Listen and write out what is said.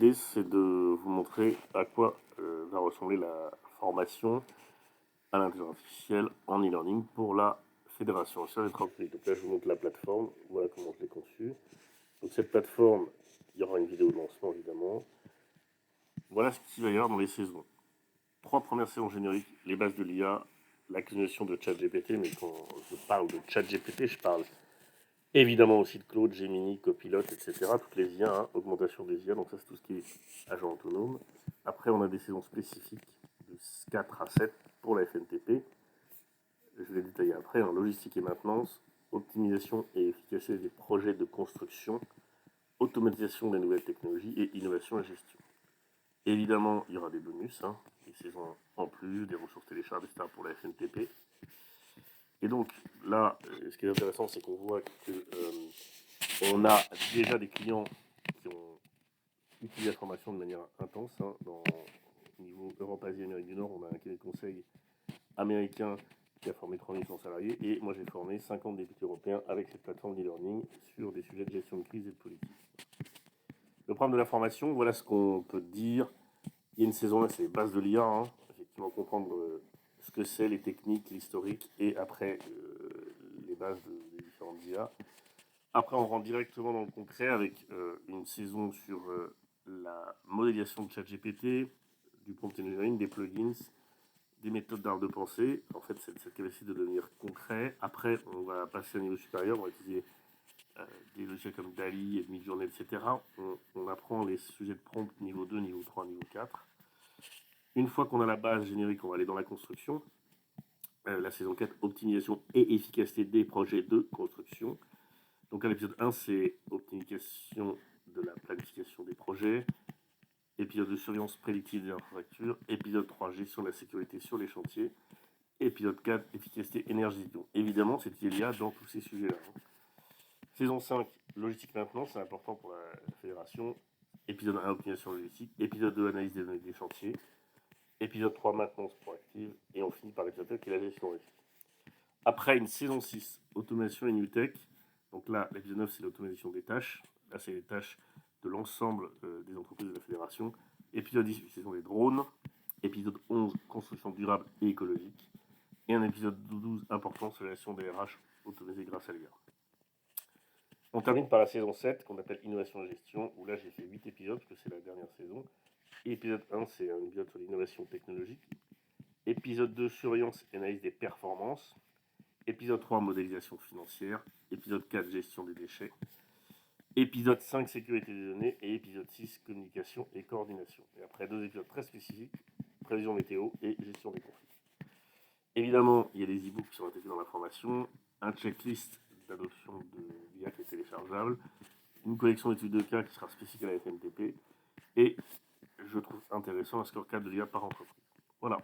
l'idée, c'est de vous montrer à quoi va ressembler la formation à l'intelligence artificielle en e-learning pour la fédération sur les entreprises. Donc là, je vous montre la plateforme. Voilà comment je l'ai conçue. Donc cette plateforme, il y aura une vidéo de lancement évidemment. Voilà ce qu'il va y avoir dans les saisons. 3 premières saisons génériques, les bases de l'IA, l'acquisition de ChatGPT, mais quand je parle de ChatGPT, je parle évidemment aussi de Claude, Gemini, Copilot, etc. Toutes les IA, hein, augmentation des IA, donc ça c'est tout ce qui est agent autonome. Après, on a des saisons spécifiques de 4 à 7 pour la FNTP. Je vais détailler après, hein, logistique et maintenance, optimisation et efficacité des projets de construction, automatisation des nouvelles technologies et innovation et gestion. Évidemment, il y aura des bonus, hein, des saisons en plus, des ressources télécharges, etc. pour la FNTP. Et donc là, ce qui est intéressant, c'est qu'on voit qu'on a déjà des clients qui ont utilisé la formation de manière intense. Hein, au niveau Europe, Asie, Amérique du Nord, on a un cabinet de conseil américain qui a formé 3800 salariés. Et moi, j'ai formé 50 députés européens avec cette plateforme d'e-learning sur des sujets de gestion de crise et de politique. Le programme de la formation, voilà ce qu'on peut dire. Il y a une saison 1, c'est les bases de l'IA. Hein, effectivement, comprendre ce que c'est, les techniques, l'historique, et après les bases des différentes IA. Après, on rentre directement dans le concret avec une saison sur la modélisation de ChatGPT, du prompt engineering, des plugins, des méthodes d'art de pensée. En fait, cette capacité de devenir concret. Après, on va passer à un niveau supérieur, on va utiliser des logiciels comme DALI, Midjourney, etc. On apprend les sujets de prompt niveau 2, niveau 3, niveau 4. Une fois qu'on a la base générique, on va aller dans la construction. La saison 4, optimisation et efficacité des projets de construction. Donc à l'épisode 1, c'est optimisation de la planification des projets. Épisode de surveillance prédictive des infrastructures. Épisode 3, gestion de la sécurité sur les chantiers. Épisode 4, efficacité énergétique. Donc évidemment, c'est il y a dans tous ces sujets-là. Saison 5, logistique maintenance, c'est important pour la fédération. Épisode 1, optimisation logistique. Épisode 2, analyse des données des chantiers. Épisode 3, maintenance proactive. Et on finit par l'épisode 4 qui est la gestion risque. Après une saison 6, automation et new tech. Donc là, l'épisode 9, c'est l'automatisation des tâches. Là, c'est les tâches de l'ensemble des entreprises de la fédération. Épisode 10, saison des drones. Épisode 11, construction durable et écologique. Et un épisode 12 important sur la gestion des RH automatisée grâce à l'IA. On termine par la saison 7 qu'on appelle innovation et gestion, où là j'ai fait 8 épisodes parce que c'est la dernière saison. Et épisode 1, c'est un épisode sur l'innovation technologique. Épisode 2, surveillance et analyse des performances. Épisode 3, modélisation financière. Épisode 4, gestion des déchets. Épisode 5, sécurité des données. Et épisode 6, communication et coordination. Et après 2 épisodes très spécifiques, prévision météo et gestion des conflits. Évidemment, il y a des e-books qui sont intégrés dans la formation, un checklist d'adoption de l'IA qui est téléchargeable, une collection d'études de cas qui sera spécifique à la FNTP, et je trouve intéressant un scorecard de l'IA par entreprise. Voilà.